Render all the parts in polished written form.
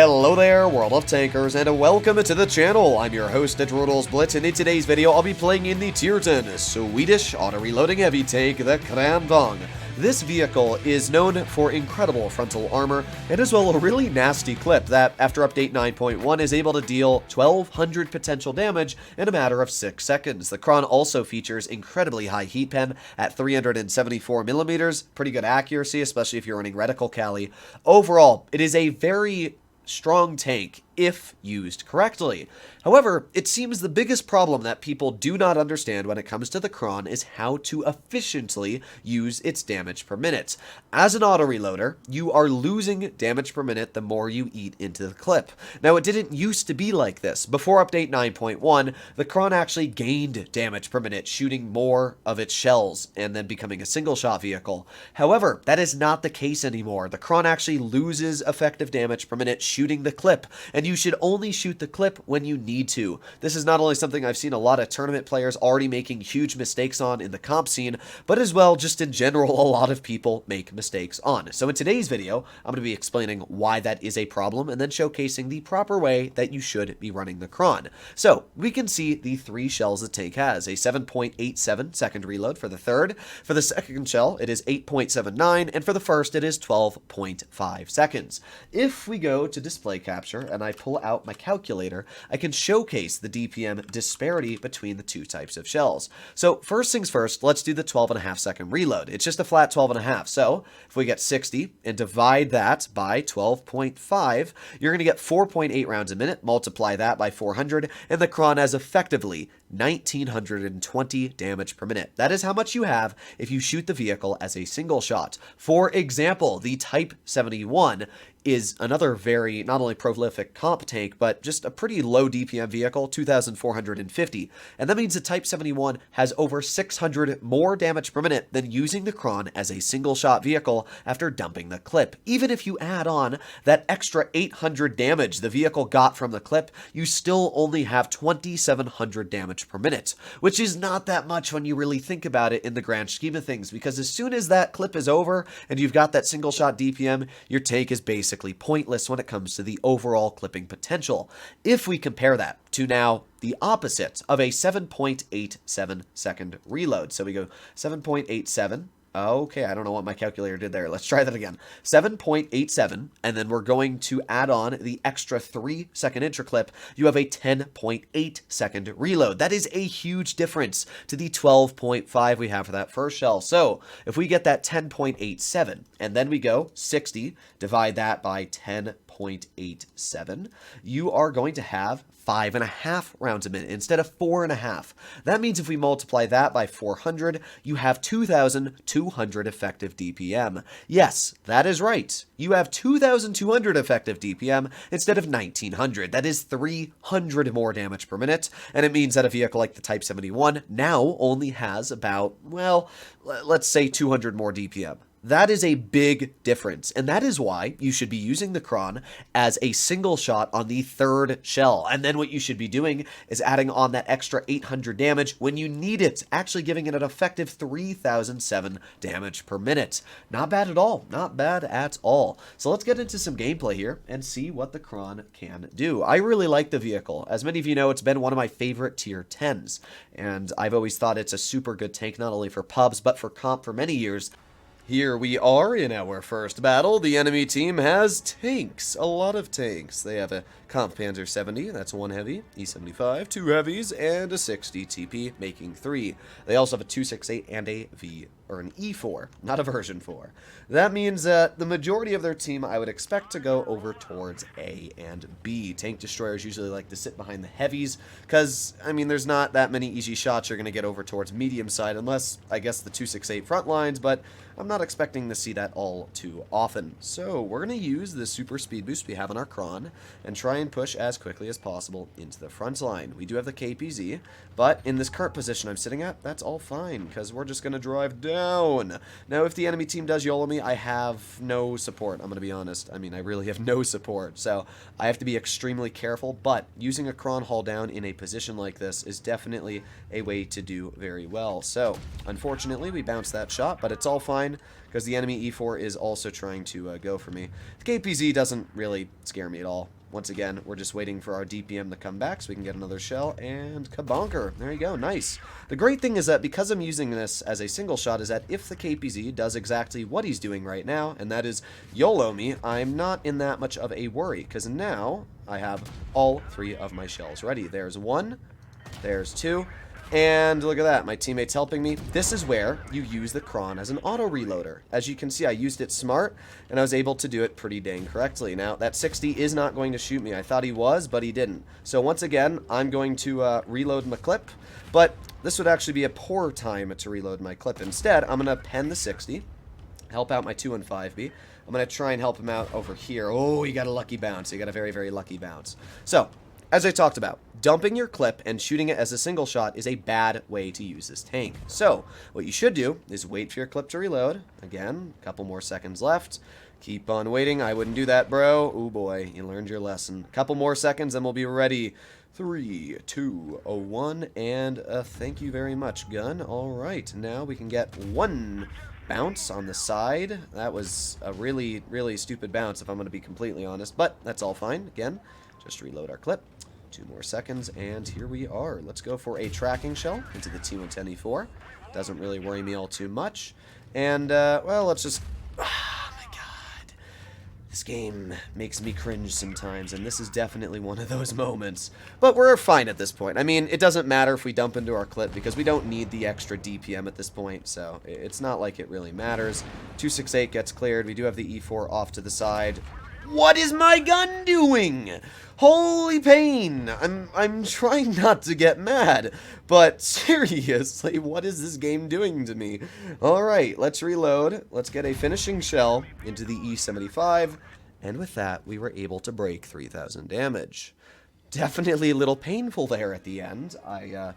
Hello there, World of Tankers, and welcome to the channel. I'm your host, Blitz, and in today's video, I'll be playing in the Tier 10 Swedish auto-reloading heavy tank, the Kran. This vehicle is known for incredible frontal armor and as well a really nasty clip that, after update 9.1, is able to deal 1200 potential damage in a matter of 6 seconds. The Cron also features incredibly high heat pen at 374mm, pretty good accuracy, especially if you're running reticle Cali. Overall, it is a very strong tank if used correctly. However, it seems the biggest problem that people do not understand when it comes to the Cron is how to efficiently use its damage per minute. As an auto-reloader, you are losing damage per minute the more you eat into the clip. Now, it didn't used to be like this. Before update 9.1, the Cron actually gained damage per minute, shooting more of its shells and then becoming a single-shot vehicle. However, that is not the case anymore. The Cron actually loses effective damage per minute shooting the clip, and you should only shoot the clip when you need to. This is not only something I've seen a lot of tournament players already making huge mistakes on in the comp scene, but as well, just in general, a lot of people make mistakes on. So in today's video, I'm going to be explaining why that is a problem and then showcasing the proper way that you should be running the Cron. So we can see the 3 shells the tank has. A 7.87 second reload for the third. For the second shell, it is 8.79, and for the first, it is 12.5 seconds. If we go to display capture and I pull out my calculator, I can showcase the DPM disparity between the two types of shells. So first things first, let's do the 12.5 second reload. It's just a flat 12.5. So if we get 60 and divide that by 12.5, you're going to get 4.8 rounds a minute. Multiply that by 400, and the Cron has effectively 1920 damage per minute. That is how much you have if you shoot the vehicle as a single shot. For example, the Type 71 is another very, not only prolific comp tank, but just a pretty low DPM vehicle, 2,450. And that means the Type 71 has over 600 more damage per minute than using the Cron as a single shot vehicle after dumping the clip. Even if you add on that extra 800 damage the vehicle got from the clip, you still only have 2,700 damage per minute, which is not that much when you really think about it in the grand scheme of things, because as soon as that clip is over and you've got that single shot DPM, your tank is basically pointless when it comes to the overall clipping potential. If we compare that to now the opposite of a 7.87 second reload, so we go 7.87. Okay, I don't know what my calculator did there. Let's try that again. 7.87, and then we're going to add on the extra 3 second interclip. You have a 10.8 second reload. That is a huge difference to the 12.5 we have for that first shell. So if we get that 10.87, and then we go 60, divide that by 10.87, you are going to have 5.5 rounds a minute instead of 4.5. That means if we multiply that by 400, you have 2,200 effective DPM. Yes, that is right. You have 2,200 effective DPM instead of 1,900. That is 300 more damage per minute, and it means that a vehicle like the Type 71 now only has about, well, let's say 200 more DPM. That is a big difference, and that is why you should be using the Cron as a single shot on the third shell. And then what you should be doing is adding on that extra 800 damage when you need it, actually giving it an effective 3,007 damage per minute. Not bad at all. Not bad at all. So let's get into some gameplay here and see what the Cron can do. I really like the vehicle. As many of you know, it's been one of my favorite tier 10s, and I've always thought it's a super good tank, not only for pubs, but for comp for many years. Here we are in our first battle. The enemy team has tanks, a lot of tanks. They have a Comp Panzer 70, that's 1 heavy, E75, 2 heavies, and a 60 TP, making 3. They also have a 268 and a V, or an E4, not a version 4. That means that the majority of their team I would expect to go over towards A and B. Tank destroyers usually like to sit behind the heavies, because, I mean, there's not that many easy shots you're going to get over towards medium side, unless, I guess, the 268 front lines, but I'm not expecting to see that all too often. So we're going to use the super speed boost we have on our Cron and try and push as quickly as possible into the front line. We do have the KPZ, but in this current position I'm sitting at, that's all fine, because we're just going to drive down. Now, if the enemy team does YOLO me, I have no support, I'm going to be honest. I mean, I really have no support, so I have to be extremely careful, but using a Cron haul down in a position like this is definitely a way to do very well. So, unfortunately, we bounced that shot, but it's all fine, because the enemy E4 is also trying to go for me. The KPZ doesn't really scare me at all. once again, we're just waiting for our DPM to come back so we can get another shell, and kabonker. There you go, nice. The great thing is that because I'm using this as a single shot is that if the KPZ does exactly what he's doing right now, and that is YOLO me, I'm not in that much of a worry, because now I have all 3 of my shells ready. There's 1, there's 2, and look at that, my teammate's helping me. This is where you use the Cron as an auto reloader. As you can see, I used it smart, and I was able to do it pretty dang correctly. Now, that 60 is not going to shoot me. I thought he was, but he didn't. So once again, I'm going to reload my clip, but this would actually be a poor time to reload my clip. Instead, I'm going to pen the 60, help out my 2 and 5B. I'm going to try and help him out over here. Oh, he got a lucky bounce. He got a very, very lucky bounce. So, as I talked about, dumping your clip and shooting it as a single shot is a bad way to use this tank. So, what you should do is wait for your clip to reload. Again, a couple more seconds left. Keep on waiting. I wouldn't do that, bro. Oh boy, you learned your lesson. A couple more seconds and we'll be ready. 3, 2, 1, and thank you very much, gun. All right, now we can get 1 bounce on the side. That was a really, really stupid bounce, if I'm going to be completely honest, but that's all fine. Again, just reload our clip. 2 more seconds, and here we are. Let's go for a tracking shell into the T110E4. Doesn't really worry me all too much. And, well, let's just... Oh, my God. This game makes me cringe sometimes, and this is definitely one of those moments. But we're fine at this point. I mean, it doesn't matter if we dump into our clip, because we don't need the extra DPM at this point, so it's not like it really matters. 268 gets cleared. We do have the E4 off to the side. What is my gun doing? Holy pain. I'm trying not to get mad, but seriously, what is this game doing to me? Alright, let's reload. Let's get a finishing shell into the E75, and with that, we were able to break 3,000 damage. Definitely a little painful there at the end. I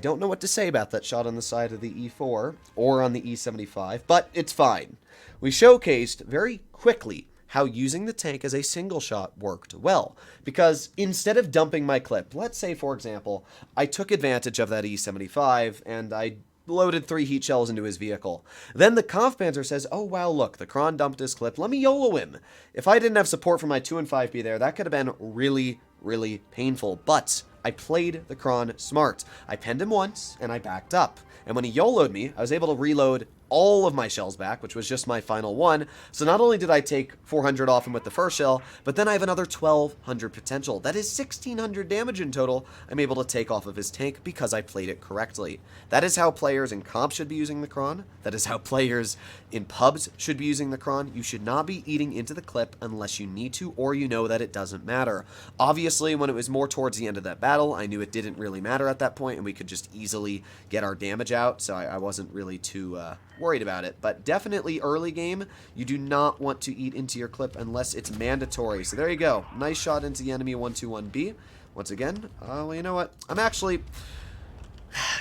don't know what to say about that shot on the side of the E4 or on the E75, but it's fine. We showcased very quickly how using the tank as a single shot worked well. Because instead of dumping my clip, let's say, for example, I took advantage of that E75 and I loaded 3 heat shells into his vehicle. Then the Kampfpanzer says, oh wow, look, the Kron dumped his clip, let me YOLO him. If I didn't have support from my 2 and 5B there, that could have been really, really painful. But I played the Kron smart. I penned him once and I backed up. And when he YOLO'd me, I was able to reload all of my shells back, which was just my final one. So not only did I take 400 off him with the first shell, but then I have another 1,200 potential. That is 1,600 damage in total I'm able to take off of his tank because I played it correctly. That is how players in comp should be using the Kron. That is how players in pubs should be using the Kron. You should not be eating into the clip unless you need to or you know that it doesn't matter. Obviously, when it was more towards the end of that battle, I knew it didn't really matter at that point and we could just easily get our damage out, so I wasn't really too worried about it. But definitely early game, you do not want to eat into your clip unless it's mandatory. So there you go. Nice shot into the enemy 121B. Once again, well, you know what? I'm actually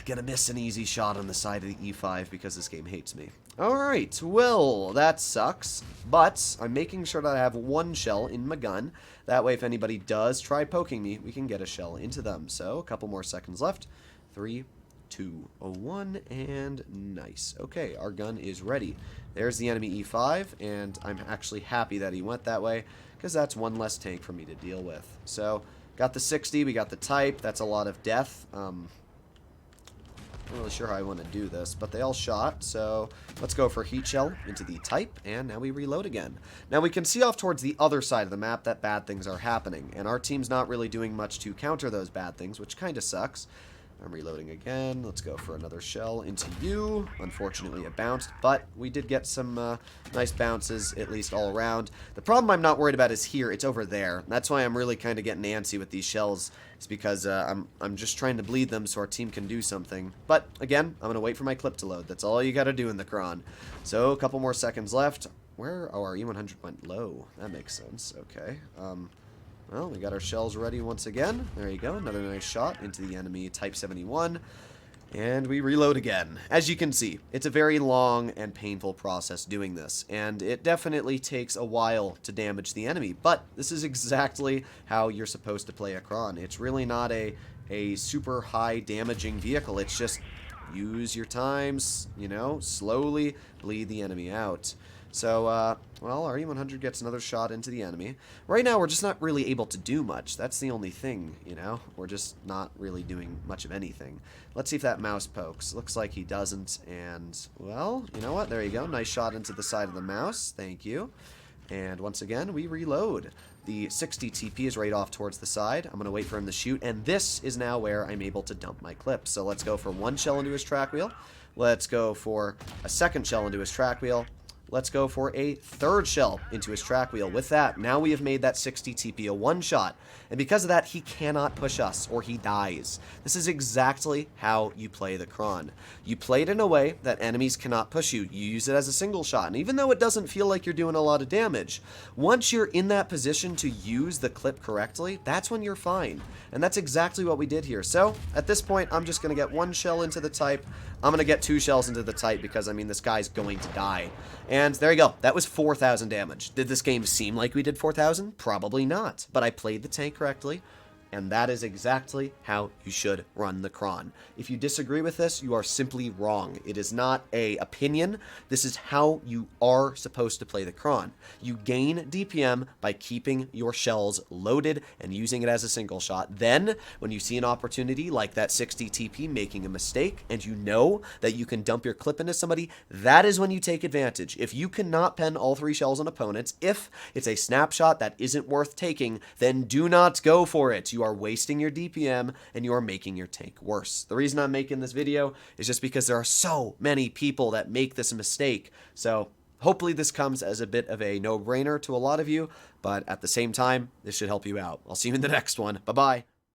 gonna miss an easy shot on the side of the E5 because this game hates me. Alright, well, that sucks. But I'm making sure that I have 1 shell in my gun. That way, if anybody does try poking me, we can get a shell into them. So, a couple more seconds left. 3, 2, 1, and nice. Okay, our gun is ready. There's the enemy E5, and I'm actually happy that he went that way, because that's 1 less tank for me to deal with. So, got the 60, we got the type, that's a lot of death. Not really sure how I want to do this, but they all shot, so let's go for heat shell into the type, and now we reload again. Now we can see off towards the other side of the map that bad things are happening, and our team's not really doing much to counter those bad things, which kind of sucks. I'm reloading again. Let's go for another shell into you. Unfortunately, it bounced, but we did get some nice bounces, at least all around. The problem I'm not worried about is here. It's over there. That's why I'm really kind of getting antsy with these shells. It's because I'm just trying to bleed them so our team can do something. But, again, I'm going to wait for my clip to load. That's all you got to do in the Cron. So, a couple more seconds left. Where? Oh, our E100 went low. That makes sense. Okay. Well, we got our shells ready once again. There you go. Another nice shot into the enemy Type 71. And we reload again. As you can see, it's a very long and painful process doing this. And it definitely takes a while to damage the enemy. But this is exactly how you're supposed to play a Kron. It's really not a super high damaging vehicle. It's just use your times, you know, slowly bleed the enemy out. So, well, our E100 gets another shot into the enemy. Right now, we're just not really able to do much. That's the only thing, you know? We're just not really doing much of anything. Let's see if that mouse pokes. Looks like he doesn't, and, well, you know what? There you go. Nice shot into the side of the mouse. Thank you. And once again, we reload. The 60 TP is right off towards the side. I'm going to wait for him to shoot, and this is now where I'm able to dump my clips. So let's go for one shell into his track wheel. Let's go for a second shell into his track wheel. Let's go for a third shell into his track wheel. With that, now we have made that 60 TP a one-shot. And because of that, he cannot push us, or he dies. This is exactly how you play the Cron. You play it in a way that enemies cannot push you. You use it as a single shot. And even though it doesn't feel like you're doing a lot of damage, once you're in that position to use the clip correctly, that's when you're fine. And that's exactly what we did here. So, at this point, I'm just going to get one shell into the type. I'm going to get two shells into the type because, I mean, this guy's going to die. And there you go. That was 4,000 damage. Did this game seem like we did 4,000? Probably not. But I played the tank correctly, and that is exactly how you should run the Cron. If you disagree with this, you are simply wrong. It is not an opinion. This is how you are supposed to play the Cron. You gain DPM by keeping your shells loaded and using it as a single shot. Then, when you see an opportunity like that 60 TP making a mistake, and you know that you can dump your clip into somebody, that is when you take advantage. If you cannot pen all three shells on opponents, if it's a snapshot that isn't worth taking, then do not go for it. You are wasting your DPM, and you are making your tank worse. The reason I'm making this video is just because there are so many people that make this mistake. So hopefully this comes as a bit of a no-brainer to a lot of you, but at the same time, this should help you out. I'll see you in the next one. Bye-bye.